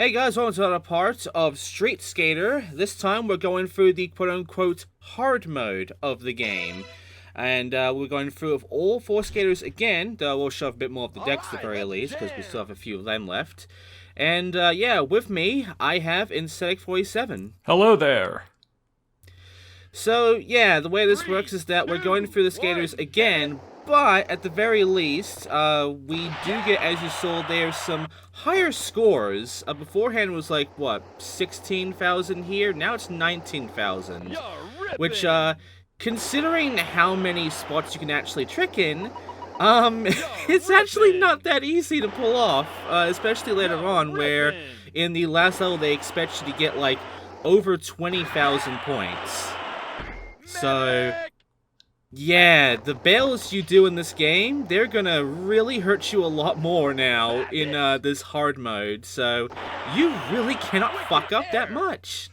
Hey guys, welcome to another part of Sk8er. This time we're going through the quote-unquote hard mode of the game. And we're going through with all four skaters again, though we'll shove a bit more of the decks at the very least, because we still have a few of them left. And yeah, with me, I have Insetik47. Hello there. So yeah, the way this works is that we're going through the skaters again, but at the very least, we do get, as you saw there, some higher scores. Beforehand it was like, what, 16,000 here? Now it's 19,000. Which, considering how many spots you can actually trick in, it's actually not that easy to pull off, especially later on, where in the last level they expect you to get, like, over 20,000 points. So, yeah, the bails you do in this game, they're gonna really hurt you a lot more now in this hard mode, so you really cannot fuck up that much.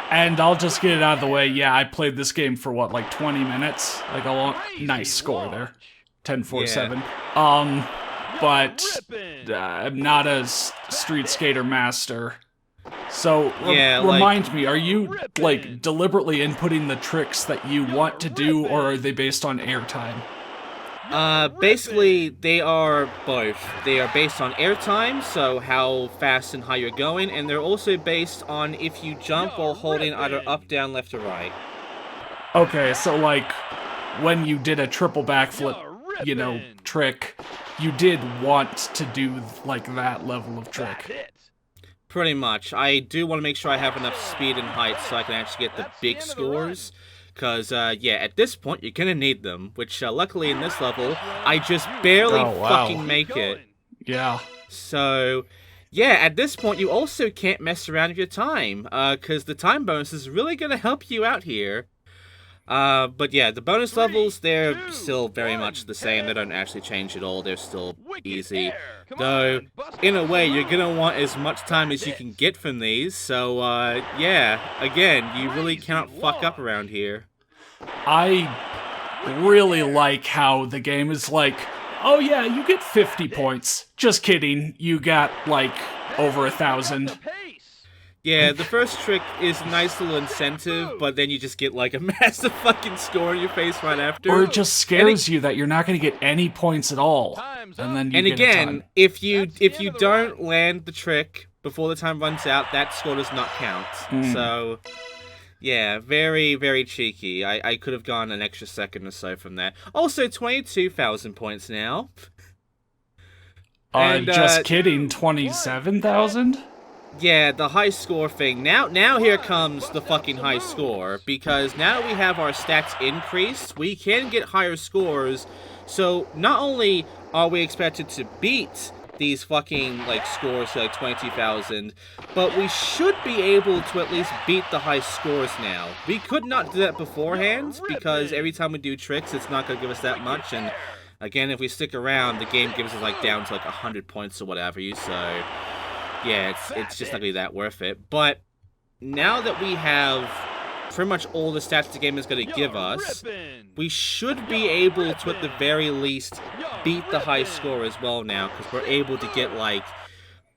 And I'll just get it out of the way. Yeah, I played this game for what, like 20 minutes? Like a long, nice score there. 10-4-7. But I'm not a street skater master. So, yeah, remind me, are you, like, deliberately inputting the tricks that you want to do, or are they based on airtime? Basically, they are both. They are based on airtime, so how fast and high you're going, and they're also based on if you jump while holding either up, down, left, or right. Okay, so, like, when you did a triple backflip, you know, trick, you did want to do, like, that level of trick. Pretty much. I do want to make sure I have enough speed and height so I can actually get the big scores. Because, yeah, at this point, you're gonna need them. Which, luckily in this level, I just barely fucking make it. Yeah. So, yeah, at this point, you also can't mess around with your time. Because the time bonus is really gonna help you out here. But yeah, the bonus levels, they're still very much the same. They don't actually change at all. They're still easy. Though, in a way, you're gonna want as much time as you can get from these. So, yeah, again, you really cannot fuck up around here. I really like how the game is like, oh yeah, you get 50 points. Just kidding, you got, like, over 1,000. Yeah, the first trick is a nice little incentive, but then you just get like a massive fucking score in your face right after. Or it just scares you that you're not going to get any points at all. And then you and get again, if you don't land the trick before the time runs out, that score does not count. So, yeah, very, very cheeky. I could have gone an extra second or so from that. Also, 22,000 points now. And, just kidding, 27,000? Yeah, the high score thing. Now here comes the fucking high score, because now that we have our stats increased, we can get higher scores. So not only are we expected to beat these fucking, like, scores, like 22,000, but we should be able to at least beat the high scores now. We could not do that beforehand, because every time we do tricks, it's not going to give us that much, and again, if we stick around, the game gives us, like, down to, like, 100 points or whatever, so yeah, it's just not gonna be that worth it. But now that we have pretty much all the stats the game is gonna give us, we should be able to, at the very least, beat the high score as well now, because we're able to get, like,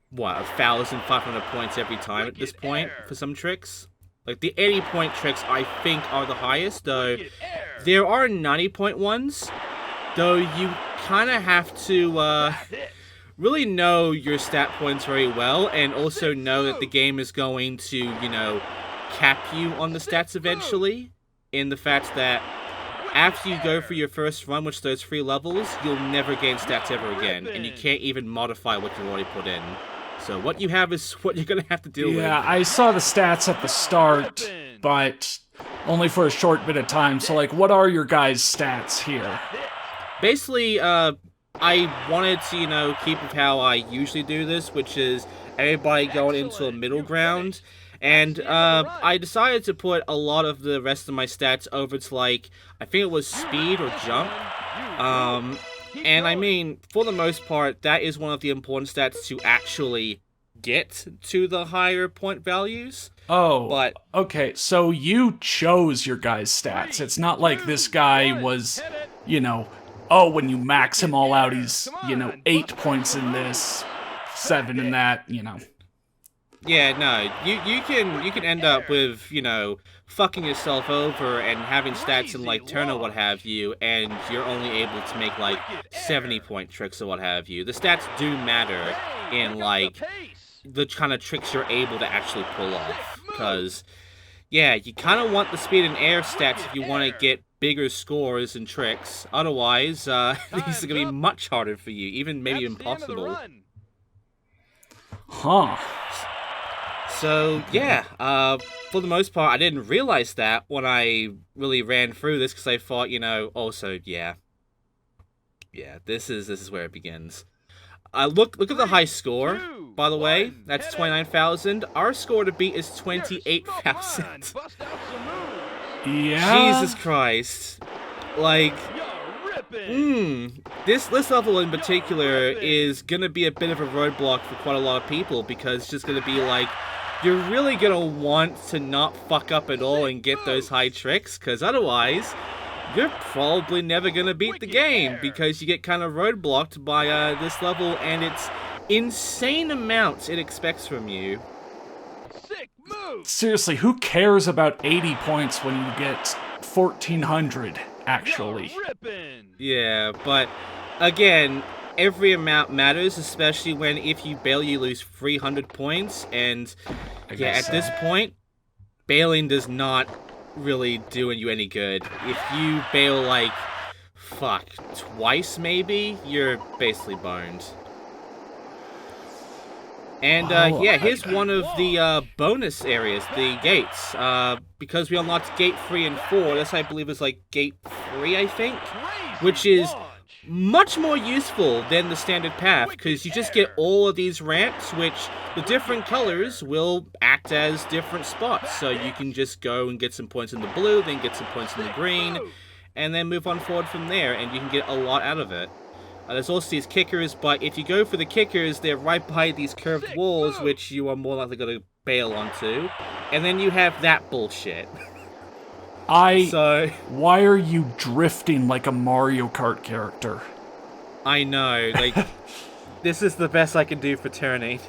what, 1,500 points every time at this point for some tricks. Like, the 80-point tricks, I think, are the highest, though there are 90-point ones, though you kind of have to, really know your stat points very well, and also know that the game is going to, you know, cap you on the stats eventually, in the fact that after you go through your first run, which those 3 levels, you'll never gain stats ever again, and you can't even modify what you've already put in. So what you have is what you're gonna have to deal with. Yeah, I saw the stats at the start, but only for a short bit of time, so, like, what are your guys' stats here? Basically, I wanted to, you know, keep with how I usually do this, which is everybody going into a middle ground. And I decided to put a lot of the rest of my stats over to, like, I think it was speed or jump. And I mean, for the most part, that is one of the important stats to actually get to the higher point values. Oh, but okay, so you chose your guys' stats. It's not like this guy was, you know, oh, when you max him all out, he's, you know, 8 points in this, 7 in that, you know. Yeah, no, you can end up with, you know, fucking yourself over and having stats in, like, turn or what have you, and you're only able to make, like, 70-point tricks or what have you. The stats do matter in, like, the kind of tricks you're able to actually pull off, because, yeah, you kind of want the speed and air stats if you want to get bigger scores and tricks. Otherwise, these are going to be much harder for you, even maybe impossible. Huh. So, yeah, for the most part, I didn't realize that when I really ran through this, because I thought, you know, also, yeah, this is where it begins. Look at the high score, by the way. That's 29,000. Our score to beat is 28,000. Yeah. Jesus Christ. Like, this level in particular is gonna be a bit of a roadblock for quite a lot of people, because it's just gonna be like, you're really gonna want to not fuck up at all and get those high tricks, because otherwise, you're probably never gonna beat the game, because you get kind of roadblocked by this level and its insane amounts it expects from you. Seriously, who cares about 80 points when you get 1,400, actually? Yeah, but again, every amount matters, especially when if you bail, you lose 300 points, and yeah, at this point, bailing does not really do you any good. If you bail, like, fuck, twice maybe, you're basically boned. And, yeah, here's one of the, bonus areas, the gates. Because we unlocked Gate 3 and 4, this, I believe, is, like, Gate 3, I think? Which is much more useful than the standard path, because you just get all of these ramps, which the different colors will act as different spots. So you can just go and get some points in the blue, then get some points in the green, and then move on forward from there, and you can get a lot out of it. There's also these kickers, but if you go for the kickers, they're right by these curved walls, which you are more likely going to bail onto. And then you have that bullshit. Why are you drifting like a Mario Kart character? I know, like, this is the best I can do for turning.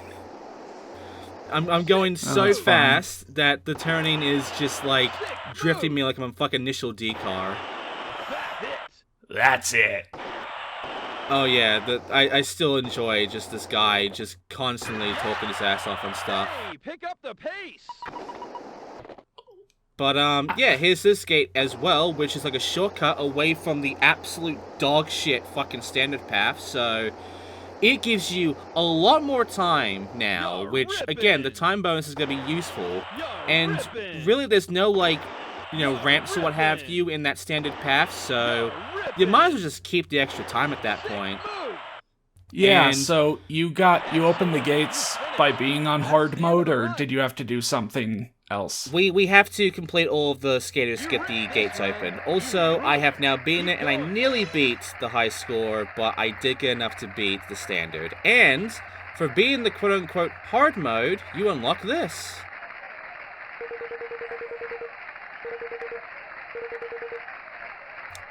I'm going so fast that the turning is just, like, drifting me like I'm a fucking initial D car. That's it. Oh yeah, I still enjoy just this guy just constantly talking his ass off on stuff. Pick up the pace. But yeah, here's this gate as well, which is like a shortcut away from the absolute dog shit fucking standard path, so it gives you a lot more time now, which again, the time bonus is gonna be useful. And really there's no, like, you know, ramps or what have you in that standard path, so you might as well just keep the extra time at that point. Yeah, and so you opened the gates by being on hard mode, or did you have to do something else? We have to complete all of the skaters to get the gates open. Also, I have now beaten it, and I nearly beat the high score, but I did get enough to beat the standard. And for being the quote-unquote hard mode, you unlock this.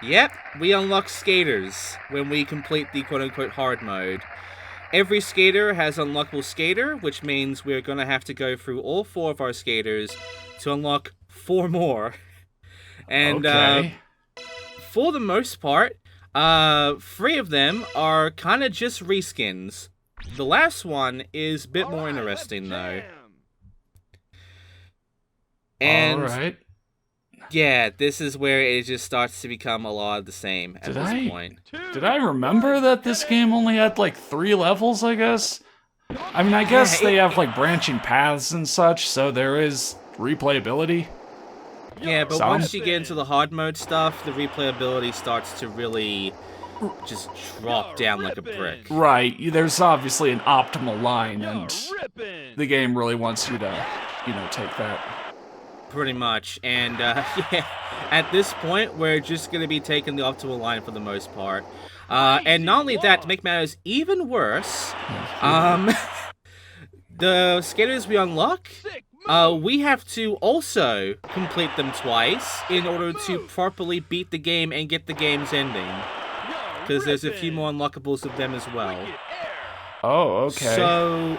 Yep, we unlock skaters when we complete the quote-unquote hard mode. Every skater has unlockable skater, which means we're going to have to go through all 4 of our skaters to unlock 4 more. And for the most part, 3 of them are kind of just reskins. The last one is a bit more interesting, though. And Alright. yeah, this is where it just starts to become a lot of the same at this point. Did I remember that this game only had, like, 3 levels, I guess? I mean, I guess they have, like, branching paths and such, so there is replayability. Yeah, but once you get into the hard mode stuff, the replayability starts to really just drop down like a brick. Right, there's obviously an optimal line, and the game really wants you to, you know, take that. Pretty much, and yeah, at this point, we're just going to be taking the optimal line for the most part. And not only that, to make matters even worse, the skaters we unlock, we have to also complete them twice in order to properly beat the game and get the game's ending. Because there's a few more unlockables of them as well. Oh, okay. So,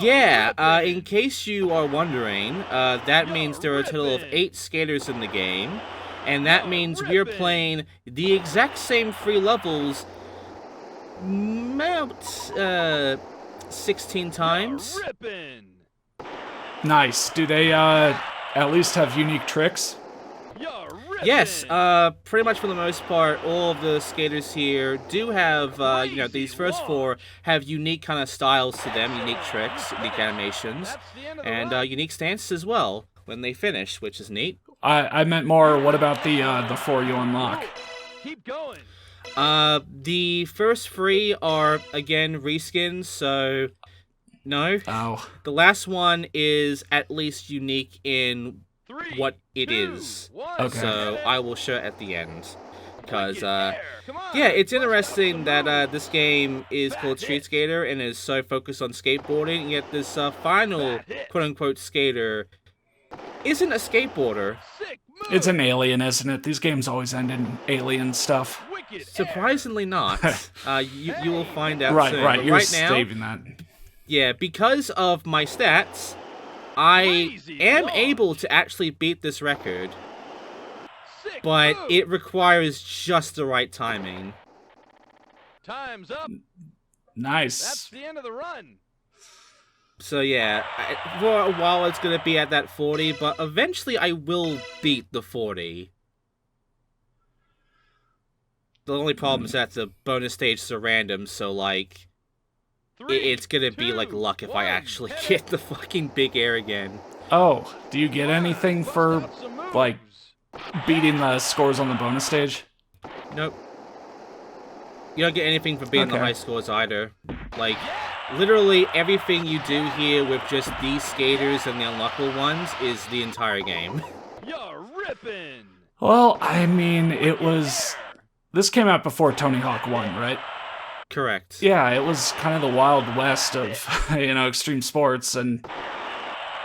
yeah, in case you are wondering, that means there are a total of 8 skaters in the game, and that means we're playing the exact same 3 levels about 16 times. Nice. Do they at least have unique tricks? Yes, pretty much for the most part, all of the skaters here do have, you know, these first 4 have unique kind of styles to them, unique tricks, unique animations, and unique stances as well when they finish, which is neat. I meant more, what about the 4 you unlock? Keep going. The first 3 are, again, reskins, so no. Oh. The last one is at least unique in 3, what it 2, is. 1. Okay. So I will show it at the end. Because, Come on. yeah, it's interesting that this game is called Street Skater and is so focused on skateboarding, and yet this final quote-unquote skater isn't a skateboarder. Sick move. It's an alien, isn't it? These games always end in alien stuff. Wicked Surprisingly not. You will find out Right, soon. right. But You're right now, saving that. yeah, because of my stats, I am able to actually beat this record, Sick but move. it requires just the right timing. Time's up. Nice. That's the end of the run. So yeah, for a while it's gonna be at that 40, but eventually I will beat the 40. The only problem is that the bonus stages are random, so like, 3, it's gonna be 2, like luck if I 1. actually Hit get the fucking big air again. Oh, do you get anything for, Bust out some moves. like, beating the scores on the bonus stage? Nope. You don't get anything for beating the Okay. high scores either. Like, literally everything you do here with just these skaters and the unlockable ones is the entire game. You're ripping. Well, I mean, it was... This came out before Tony Hawk 1, right? Correct. Yeah, it was kind of the Wild West of, you know, extreme sports and,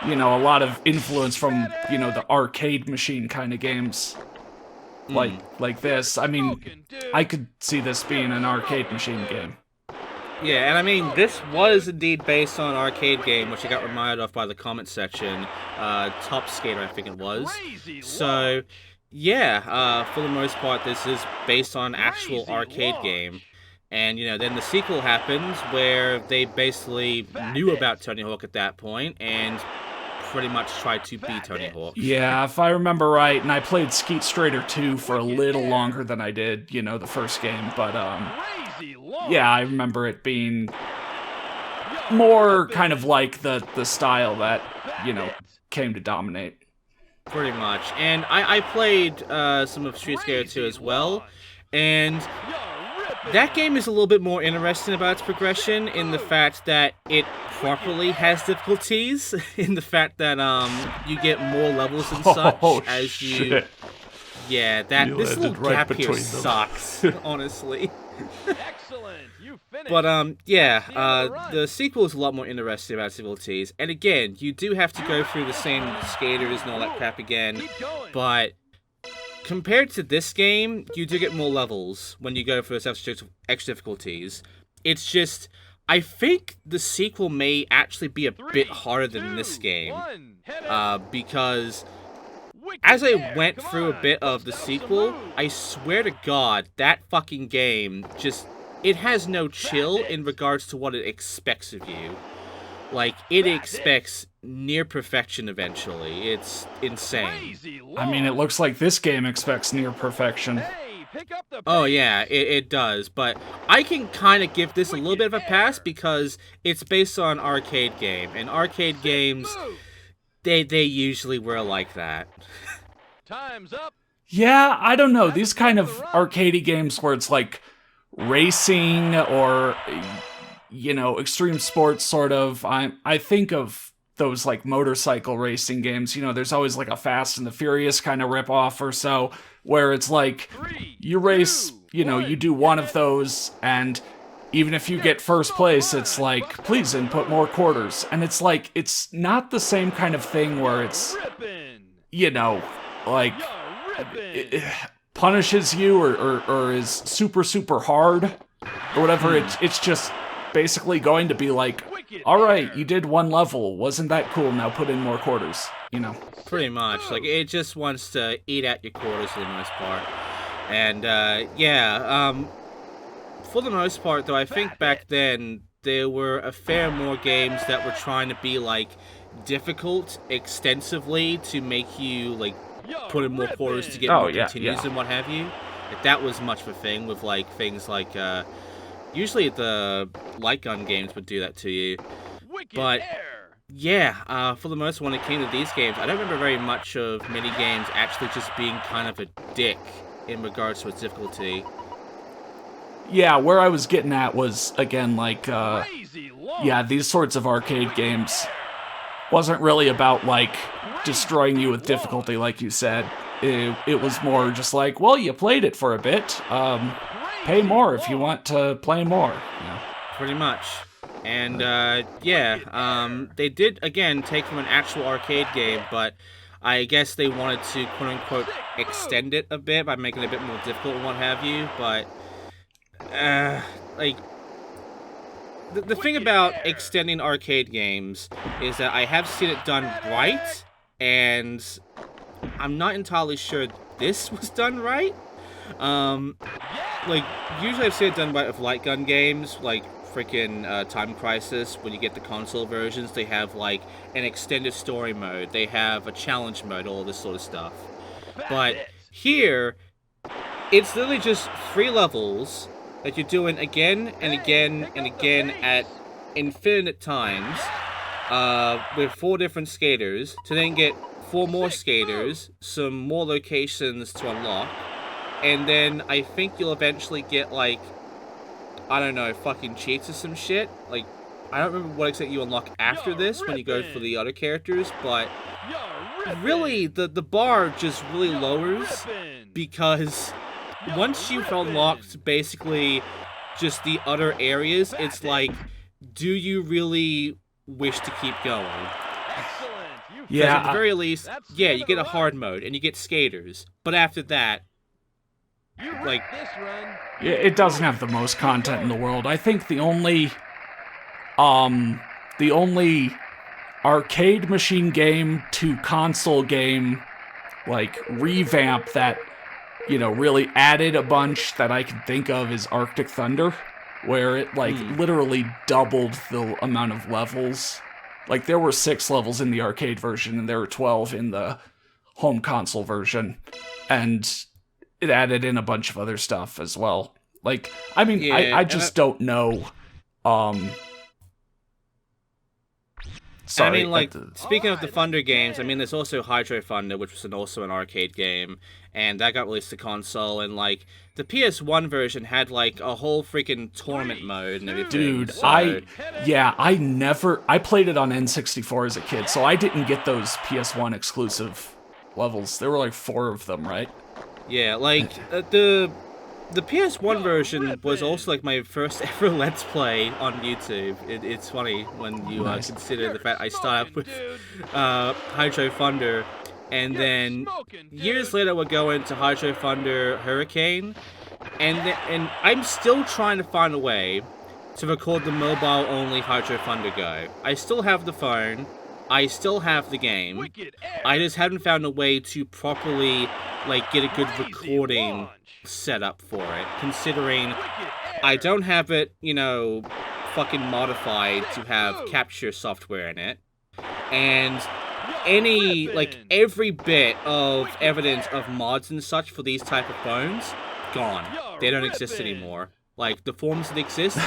you know, a lot of influence from, you know, the arcade machine kind of games. Like this. I mean, Broken, dude. I could see this being an arcade machine game. Yeah, and I mean, this was indeed based on an arcade game, which I got reminded of by the comment section. Top Skater, I think it was. Crazy So, launch. yeah, for the most part, this is based on an actual Crazy arcade launch. game. And, you know, then the sequel happens where they basically knew about Tony Hawk at that point and pretty much tried to beat Tony Hawk. Yeah, if I remember right, and I played Sk8er 2 for a little longer than I did, you know, the first game, but, Crazy launch. yeah, I remember it being more kind of like the style that, you know, came to dominate. Pretty much. And I played some of Street Skater 2 as well, and that game is a little bit more interesting about its progression in the fact that it properly has difficulties, in the fact that you get more levels and such as you... shit. Yeah, that You this little landed right gap here between them. sucks, honestly. Excellent. You finished. But yeah, the end of the run. the sequel is a lot more interesting about its difficulties. And again, you do have to go through the same skaters and all that crap again, Keep going. but compared to this game, you do get more levels when you go for those extra difficulties. It's just, I think the sequel may actually be a 3, bit harder than this 2, game. 1. Hit it. Because Wicked as I air. went Come through a on. bit of the Bust out some sequel, moves. I swear to God, that fucking game just, it has no chill in regards to what it expects of you. Like, it expects near perfection eventually. It's insane. Crazy I mean, it launch. looks like this game expects near perfection. Hey, pick up the Oh pace. yeah, it does, but I can kind of give this a little bit of a pass because it's based on an arcade game, and arcade games, Move. they usually were like that. Time's up. Yeah, I don't know. These kind of arcadey games where it's like racing or, you know, extreme sports sort of. I think of those like motorcycle racing games. You know, there's always like a Fast and the Furious kind of ripoff or so where it's like 3, you race, 2, you know, 1. you do one of those and even if you get first place, it's like, please input more quarters. And it's like, it's not the same kind of thing where it's, Ripping. you know, like You're ripping. punishes you or is super hard or whatever. It's just basically going to be like, all right, you did one level, wasn't that cool? Now put in more quarters, you know. Pretty much. Like, it just wants to eat at your quarters for the most part. And, for the most part, though, I think back then there were a fair more games that were trying to be, like, difficult extensively to make you, like, put in more quarters to get more continues and what have you. Like, that was much of a thing with, like, things like, usually the light gun games would do that to you. But, yeah, for the most part, when it came to these games, I don't remember very much of many games actually just being kind of a dick in regards to its difficulty. Yeah, where I was getting at was, again, like, yeah, these sorts of arcade games wasn't really about, like, destroying you with difficulty, like you said. It was more just like, well, you played it for a bit, pay more if you want to play more, you know? Pretty much. And, they did, again, take from an actual arcade game, but I guess they wanted to, quote-unquote, extend it a bit by making it a bit more difficult and what have you, but, like, the thing about extending arcade games is that I have seen it done right, and I'm not entirely sure this was done right. Like, usually I've seen it done right with light gun games, like freaking Time Crisis. When you get the console versions, they have, like, an extended story mode, they have a challenge mode, all this sort of stuff. But here, it's literally just 3 levels that you're doing again and again and again at infinite times, with 4 different skaters, to then get 4 more skaters, some more locations to unlock, and then I think you'll eventually get, like, I don't know, fucking cheats or some shit. Like, I don't remember what exactly you unlock after this when you go for the other characters, but really, the bar just really lowers, because once you've unlocked basically just the other areas, it's like, do you really wish to keep going? Yeah. At the very least, yeah, you get a hard mode and you get skaters, but after that, like, yeah, it doesn't have the most content in the world. I think the only arcade machine game to console game, like, revamp that, you know, really added a bunch that I can think of is Arctic Thunder, where it, like, literally doubled the amount of levels. Like, there were 6 levels in the arcade version, and there were 12 in the home console version, and it added in a bunch of other stuff as well. Like, I mean, yeah, I just don't know, sorry. I mean, like, speaking of the Thunder games, I mean, there's also Hydro Thunder, which was also an arcade game, and that got released to console, and, like, the PS1 version had, like, a whole freaking tournament mode and everything. Dude, so... I played it on N64 as a kid, so I didn't get those PS1 exclusive levels. There were, like, 4 of them, right? Yeah, like, the PS1 version was also, like, my first ever Let's Play on YouTube. It's funny when you consider the fact I started with Hydro Thunder, and then years later we're going to Hydro Thunder Hurricane, and I'm still trying to find a way to record the mobile-only Hydro Thunder Go. I still have the phone, I still have the game, I just haven't found a way to properly, like, get a good recording set up for it, considering I don't have it, you know, fucking modified to have capture software in it, and every bit of evidence of mods and such for these type of phones, gone. They don't exist anymore. Like, the forums that exist,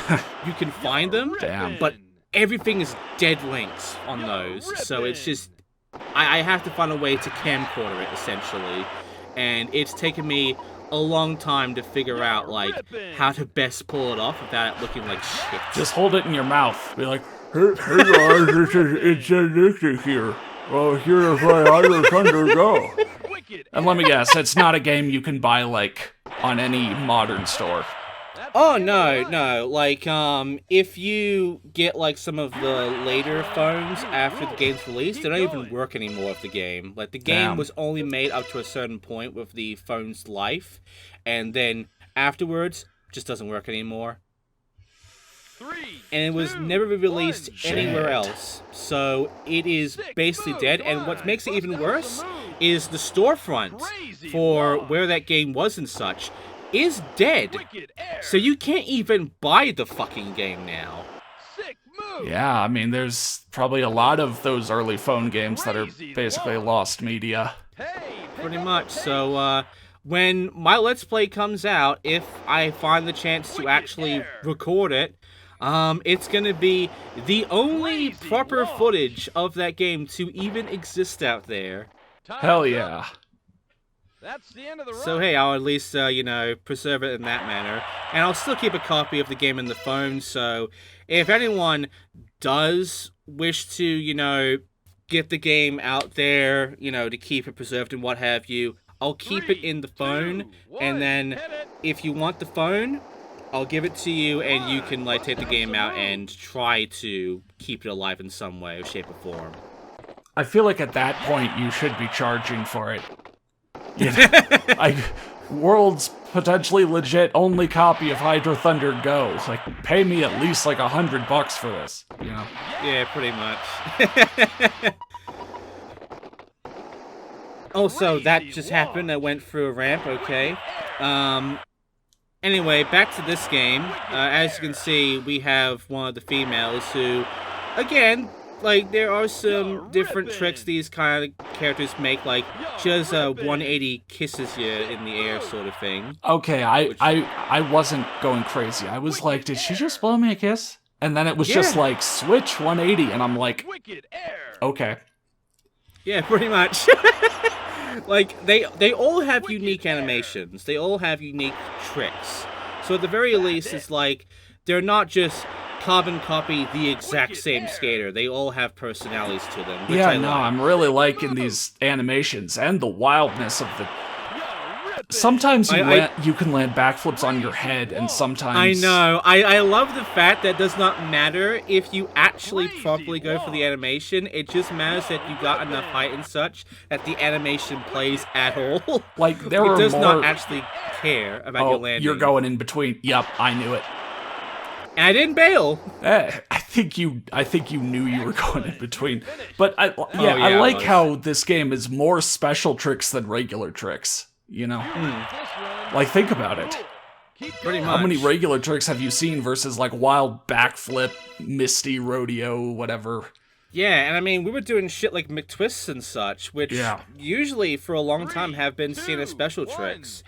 you can find them, but everything is dead links on those, so it's just, I have to find a way to camcorder it, essentially, and it's taken me a long time to figure out, like, how to best pull it off without it looking like shit. Just hold it in your mouth. Be like, hey guys, it's Insetik here. Well, here's why Hydro Thunder Go. And let me guess, it's not a game you can buy, like, on any modern store. Oh, no, like, if you get, like, some of the later phones after the game's released, they don't even work anymore with the game. Like, the game was only made up to a certain point with the phone's life, and then afterwards, just doesn't work anymore. and it was never released anywhere else. So it is basically dead, and what makes it even worse is the storefront for where that game was and such is dead. So you can't even buy the fucking game now. Yeah, I mean, there's probably a lot of those early phone games that are basically lost media. Pretty much. So, when my Let's Play comes out, if I find the chance to actually record it, it's gonna be the only proper footage of that game to even exist out there. Hell yeah. That's the end of the run. So hey, I'll at least, you know, preserve it in that manner. And I'll still keep a copy of the game in the phone, so if anyone does wish to, you know, get the game out there, you know, to keep it preserved and what have you, I'll keep it in the phone, and then if you want the phone, I'll give it to you, and you can, like, take the game out and try to keep it alive in some way, shape, or form. I feel like at that point you should be charging for it. You know, world's potentially legit only copy of Hydro Thunder Go. Like, pay me at least like $100 for this, you know? Yeah, pretty much. Also, that just happened. I went through a ramp, okay. Anyway, back to this game. As you can see, we have one of the females who, again, like, there are some different tricks these kind of characters make, like, she does a 180 kisses you in the air sort of thing. Okay, I wasn't going crazy. I was like, did she just blow me a kiss? And then it was just like, switch 180, and I'm like, okay. Yeah, pretty much. Like, they all have unique animations. They all have unique tricks. So at the very least, it's like, they're not just carbon copy the exact same Sk8er. They all have personalities to them, which I like. I'm really liking these animations and the wildness of the... Sometimes you can land backflips on your head, and sometimes... I know. I love the fact that it does not matter if you actually properly go for the animation. It just matters that you got enough height and such that the animation plays at all. Like, there it are does more... not actually care about your landing. You're going in between. Yup, I knew it. And I didn't bail. I think you knew you were going in between. But I like how this game is more special tricks than regular tricks. You know? Like, think about it. Pretty much. How many regular tricks have you seen versus, like, wild backflip, misty rodeo, whatever? Yeah, and I mean, we were doing shit like McTwists and such, which usually for a long time have been seen as special tricks.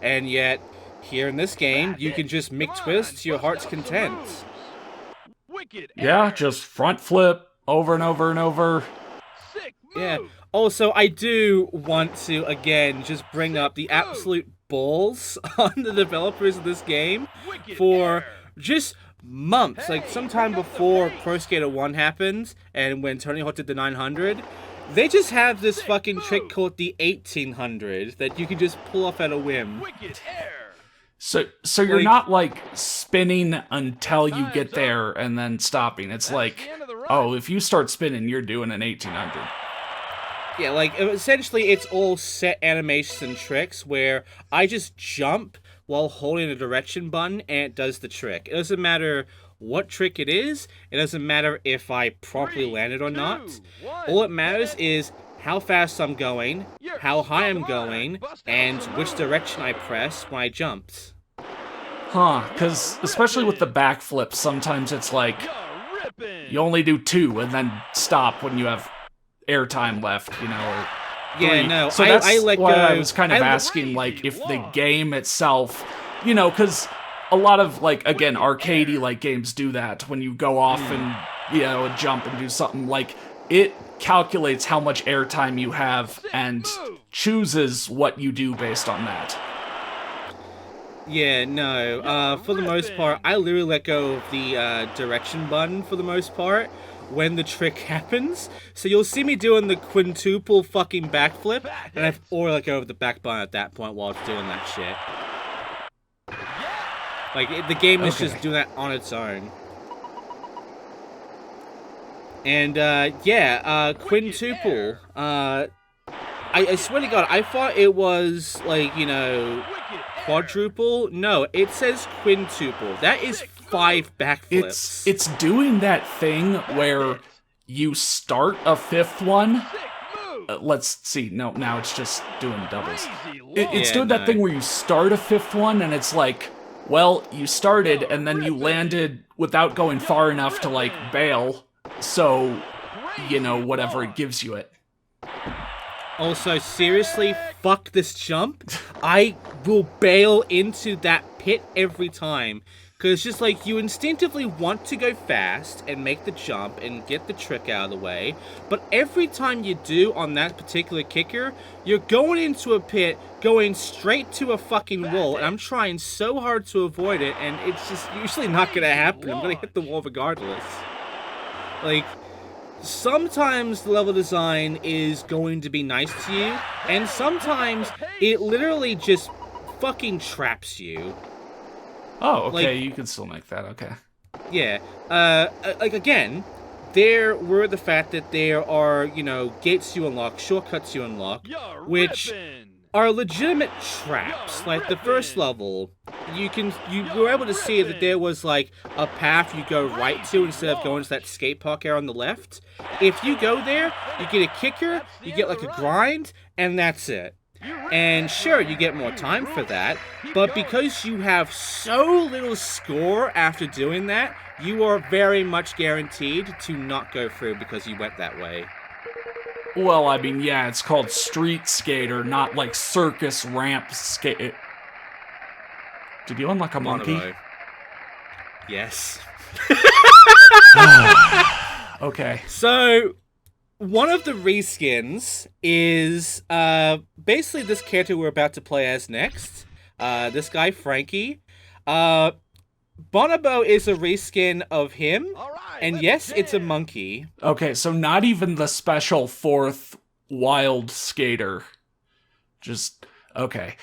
And yet, here in this game, you can just McTwist to your heart's content. Yeah, just front flip over and over and over. Yeah. Also, I do want to, again, just bring up the absolute balls on the developers of this game for just months, like sometime before Pro Sk8er 1 happened, and when Tony Hawk did the 900, they just have this fucking trick called the 1800 that you can just pull off at a whim. So you're not, like, spinning until you get there and then stopping. It's like, oh, if you start spinning, you're doing an 1800. Yeah, like, essentially it's all set animations and tricks where I just jump while holding the direction button and it does the trick. It doesn't matter what trick it is. It doesn't matter if I properly land it or not. All it matters is how fast I'm going, how high I'm going, and which direction I press when I jumped. Huh, because especially with the backflips, sometimes it's like, you only do 2 and then stop when you have airtime left, you know, or 3. Yeah, no, so that's why I was kind of asking, like, if the game itself, you know, because a lot of, like, again, arcadey, like, games do that. When you go off and, you know, jump and do something, like, it calculates how much airtime you have and chooses what you do based on that. Yeah, no, for the most part, I literally let go of the direction button for the most part when the trick happens. So you'll see me doing the quintuple fucking backflip, and I've already let go of the back button at that point while it's doing that shit. Like, the game is just doing that on its own. And, quintuple. I swear to God, I thought it was, like, you know, quadruple. No, it says quintuple. That is 5 backflips. It's doing that thing where you start a 5th one. Let's see. No, now it's just doing doubles. It's doing that thing where you start a 5th one, and it's like, well, you started, and then you landed without going far enough to, like, bail. So, you know, whatever, it gives you it. Also, seriously, fuck this jump. I will bail into that pit every time. Because it's just like, you instinctively want to go fast and make the jump and get the trick out of the way. But every time you do on that particular kicker, you're going into a pit, going straight to a fucking wall. And I'm trying so hard to avoid it, and it's just usually not going to happen. I'm going to hit the wall regardless. Like, sometimes the level design is going to be nice to you, and sometimes it literally just fucking traps you. Oh, okay, like, you can still make that, okay. Yeah, like, again, there were the fact that there are, you know, gates you unlock, shortcuts you unlock, which are legitimate traps. Like, the first level, you were able to see that there was, like, a path you go right to instead of going to that skate park area on the left. If you go there, you get a kicker, you get, like, a grind, and that's it. And sure, you get more time for that, but because you have so little score after doing that, you are very much guaranteed to not go through because you went that way. Well, I mean, yeah, it's called Street Skater, not like circus ramp skate. Did you unlock a monkey? Yes. Okay. So, one of the reskins is basically this character we're about to play as next. This guy, Frankie. Bonobo is a reskin of him, and yes, it's a monkey. Okay, so not even the special 4th wild skater. Just, okay.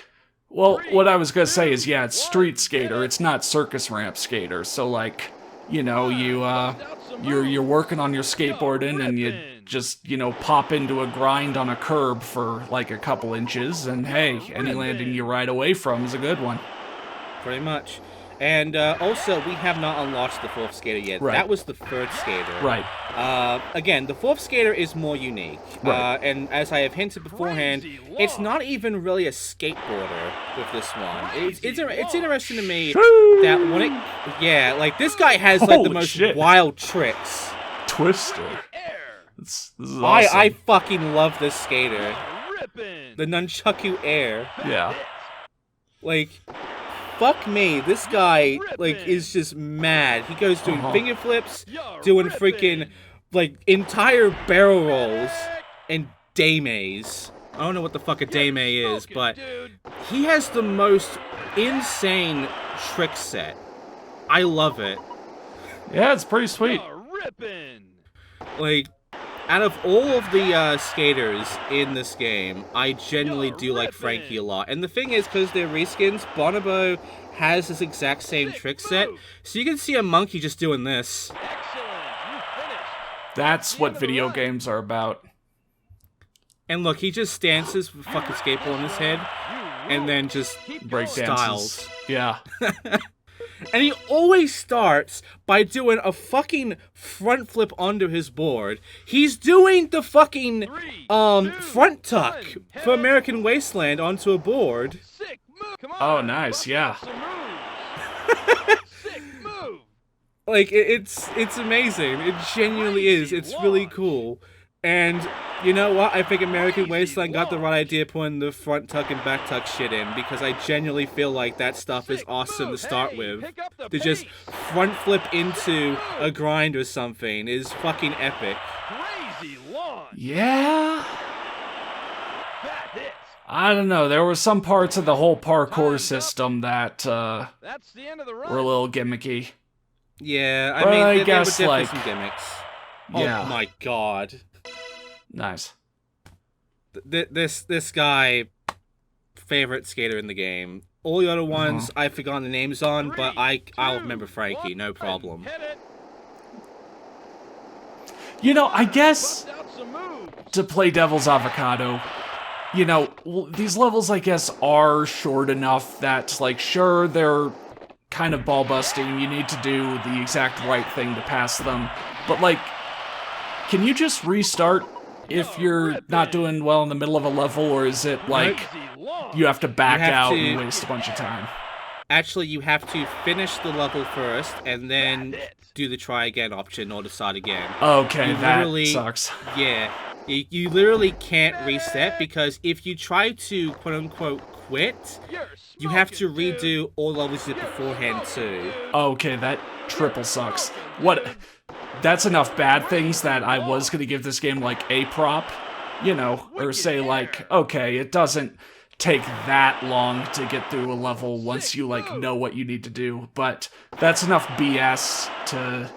Well, what I was gonna say is, yeah, it's Street Skater, it's not Circus Ramp Skater, so like, you know, you're working on your skateboarding and you just, you know, pop into a grind on a curb for like a couple inches, and hey, any landing you ride away from is a good one. Pretty much. And also, we have not unlocked the 4th skater yet. Right. That was the 3rd skater. Right. Again, the 4th skater is more unique. Right. And as I have hinted beforehand, it's not even really a skateboarder with this one. It's interesting to me that when it... Yeah, like, this guy has, like, the most wild tricks. Twister. This is awesome. I fucking love this skater. The Nunchaku Air. Yeah. Like... Fuck me, this guy, like, is just mad. He goes doing finger flips, doing freaking, like, entire barrel rolls, and daymays. I don't know what the fuck a daymay is, but he has the most insane trick set. I love it. Yeah, it's pretty sweet. Like, out of all of the skaters in this game, I genuinely do like Frankie a lot. And the thing is, because they're reskins, Bonobo has this exact same trick set. So you can see a monkey just doing this. That's what video games are about. And look, he just dances with a fucking skateboard on his head, and then just break styles. Dances. Yeah. And he always starts by doing a fucking front flip onto his board. He's doing the fucking front tuck for American Wasteland onto a board. Oh, nice, yeah. Like, it's amazing. It genuinely is. It's really cool. And you know what? I think American Wasteland got the right idea putting the front tuck and back tuck shit in, because I genuinely feel like that stuff is awesome to start with. To just front flip into a grind or something is fucking epic. Yeah? I don't know, there were some parts of the whole parkour system that were a little gimmicky. Yeah, I but mean, I there were guess, definitely like, some gimmicks. yeah. Oh my god. Nice. This guy, favorite skater in the game. All the other ones I've forgotten the names on, but I'll remember Frankie, no problem. You know, I guess to play devil's avocado, you know, these levels, I guess, are short enough that, like, sure, they're kind of ball busting. You need to do the exact right thing to pass them. But, like, can you just restart if you're not doing well in the middle of a level, or is it, like, you have to back out and waste a bunch of time? Actually, you have to finish the level first, and then do the try again option or start again. Okay, that sucks. Yeah. You literally can't reset, because if you try to quote-unquote quit, you have to redo all levels you did beforehand too. Okay, that triple sucks. What? That's enough bad things that I was gonna give this game like a prop, you know, or say like, okay, it doesn't take that long to get through a level once you like know what you need to do, but that's enough BS to,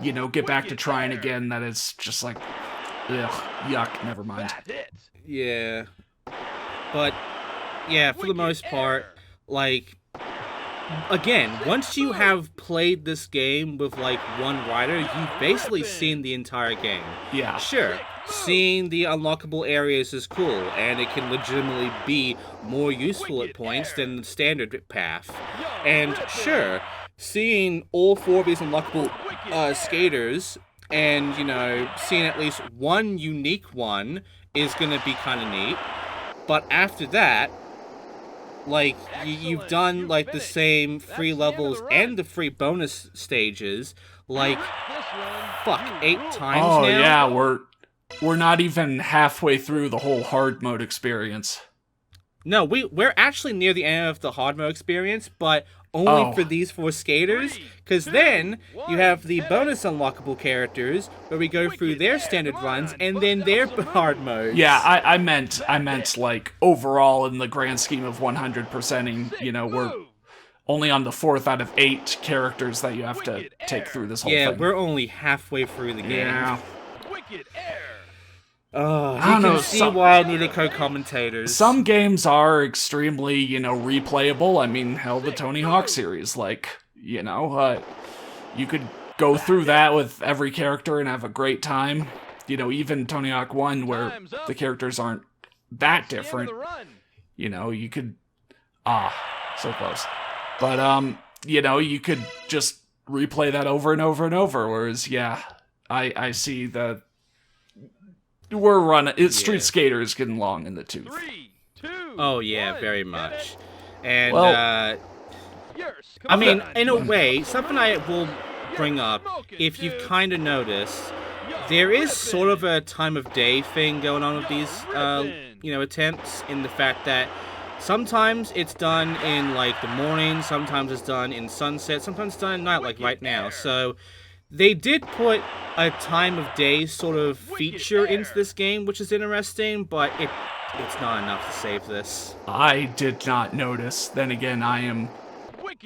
you know, get back to trying again that it's just like, ugh, yuck, never mind. Yeah. But, yeah, for the most part, like, again, once you have played this game with, like, one rider, you've basically seen the entire game. Yeah. Sure, seeing the unlockable areas is cool, and it can legitimately be more useful at points than the standard path. And sure, seeing all 4 of these unlockable skaters, and, you know, seeing at least one unique one is gonna be kind of neat. But after that, like, you've done, like, the same free levels and the free bonus stages, like, fuck, 8 times now? Oh, yeah, we're not even halfway through the whole hard mode experience. No, we're actually near the end of the hard mode experience, but only for these 4 skaters, because then you have the bonus unlockable characters, where we go through their standard runs, and then their hard modes. Yeah, I meant, like, overall, in the grand scheme of 100%ing, you know, we're only on the 4th out of 8 characters that you have to take through this whole thing. Yeah, we're only halfway through the game. Yeah. I don't know, see why I needed co-commentators. Some games are extremely, you know, replayable. I mean, hell, the Tony Hawk series, like, you know, you could go through that with every character and have a great time. You know, even Tony Hawk 1, where the characters aren't that different, you know, you could, so close. But, you know, you could just replay that over and over and over, whereas, yeah, I see the... We're running. Street Sk8er is getting long in the tooth. 3, 2, oh yeah, very much. And well, I mean, in a way, something I will bring up, if you've kind of noticed, there is sort of a time of day thing going on with these, you know, attempts, in the fact that sometimes it's done in like the morning, sometimes it's done in sunset, sometimes it's done at night, like right now. So they did put a time of day sort of feature into this game, which is interesting, but it's not enough to save this. I did not notice. Then again, I am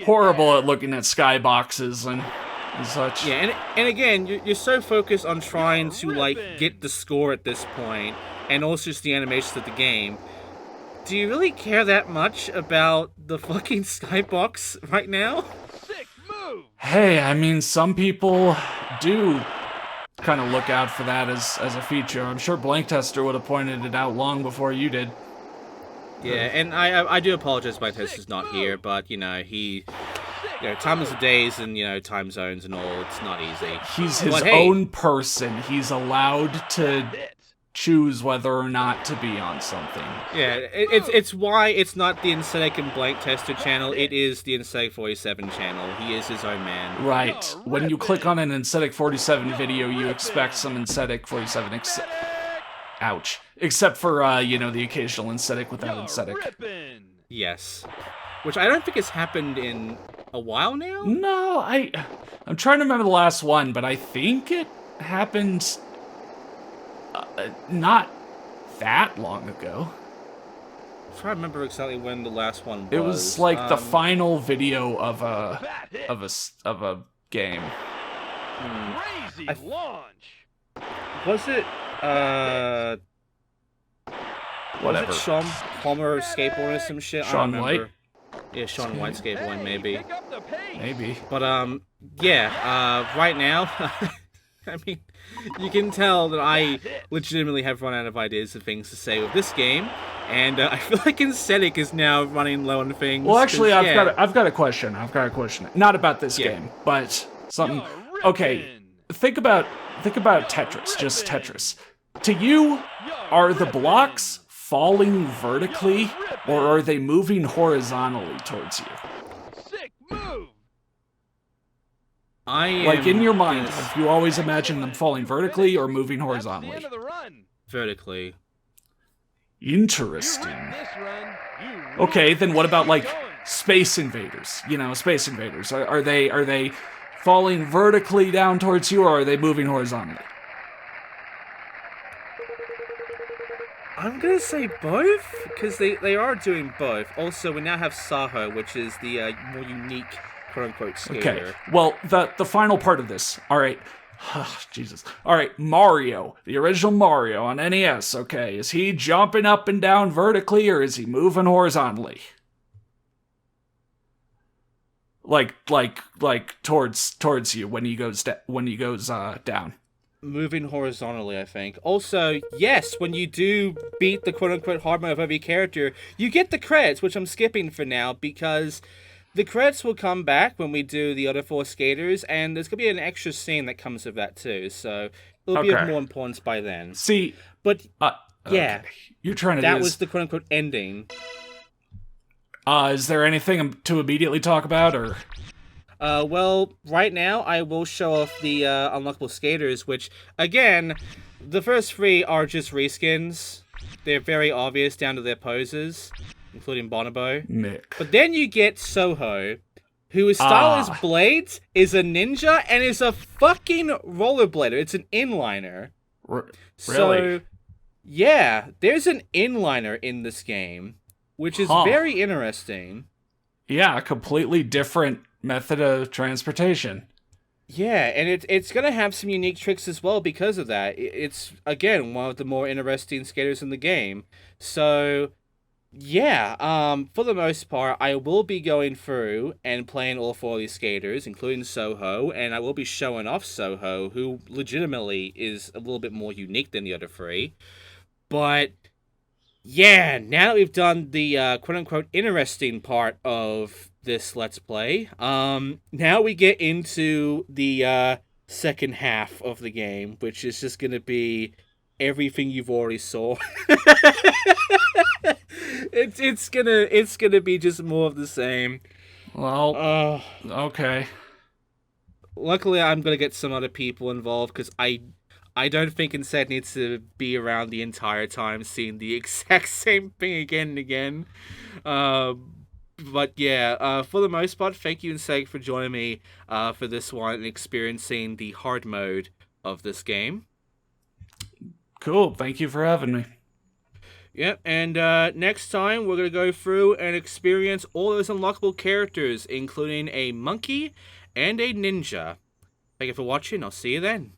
horrible at looking at skyboxes and such. Yeah, and again, you're so focused on trying to, like, get the score at this point, and also just the animations of the game. Do you really care that much about the fucking skybox right now? Hey, I mean, some people do kind of look out for that as a feature. I'm sure Blank Tester would have pointed it out long before you did. Yeah, and I do apologize Blank Tester's not here, but, you know, you know, times of days and, you know, time zones and all, it's not easy. He's his own person. He's allowed to choose whether or not to be on something. Yeah, it's why it's not the Insetik and Blank Tester channel, it is the Insetik47 channel. He is his own man. Right. When you click on an Insetik47 video, you expect some Insetik47 ouch. Except for, you know, the occasional Insetik without Insetik. Yes. Which I don't think has happened in a while now? No, I'm trying to remember the last one, but I think it happened... not that long ago. I'm trying to remember exactly when the last one was. It was like the final video of a game. Crazy launch. Was it whatever. Was it Sean Palmer skateboarding or some shit? Sean I don't White? remember. Yeah, Sean White skateboarding maybe. Maybe. But yeah, right now I mean, you can tell that I legitimately have run out of ideas of things to say with this game, and I feel like Insetik is now running low on things. Well, actually, I've got a question. Not about this Yeah. game, but something. You're Okay, ripping. think about Tetris, just Tetris. To you, are the blocks falling vertically, or are they moving horizontally towards you? Sick move. Like, in your mind, have you always imagined them falling vertically or moving That's the horizontally? end of the run. vertically. Interesting. This run, you Okay, then what about, like, going. Space Invaders? You know, Space Invaders. Are they falling vertically down towards you, or are they moving horizontally? I'm gonna say both, because they are doing both. Also, we now have Saho, which is the more unique, quote-unquote, skater. Okay, well, the final part of this, alright, Jesus. Alright, Mario, the original Mario on NES, okay, is he jumping up and down vertically, or is he moving horizontally? Like towards you when he goes down. Moving horizontally, I think. Also, yes, when you do beat the quote-unquote hard mode of every character, you get the credits, which I'm skipping for now, because the credits will come back when we do the other 4 skaters, and there's going to be an extra scene that comes with that too, so it'll be of Okay. more importance by then. See, But, yeah, okay. You're trying to that do was the quote-unquote ending. Is there anything to immediately talk about, or? Well, right now, I will show off the unlockable skaters, which, again, the first 3 are just reskins. They're very obvious down to their poses, including Bonobo. Nick. But then you get Soho, whose style is blades, is a ninja, and is a fucking rollerblader. It's an inliner. Really? So, yeah, there's an inliner in this game, which is very interesting. Yeah, a completely different method of transportation. Yeah, and it's gonna have some unique tricks as well because of that. It's, again, one of the more interesting skaters in the game. So, yeah, for the most part, I will be going through and playing all 4 of these skaters, including Soho, and I will be showing off Soho, who legitimately is a little bit more unique than the other 3. But, yeah, now that we've done the quote-unquote interesting part of this Let's Play, now we get into the second half of the game, which is just gonna be everything you've already saw. it's gonna be just more of the same. Well, okay. Luckily, I'm gonna get some other people involved, because I don't think Insetik needs to be around the entire time seeing the exact same thing again and again. But yeah, for the most part, thank you, Insetik, for joining me for this one and experiencing the hard mode of this game. Cool. Thank you for having me. Yep, and next time we're going to go through and experience all those unlockable characters, including a monkey and a ninja. Thank you for watching. I'll see you then.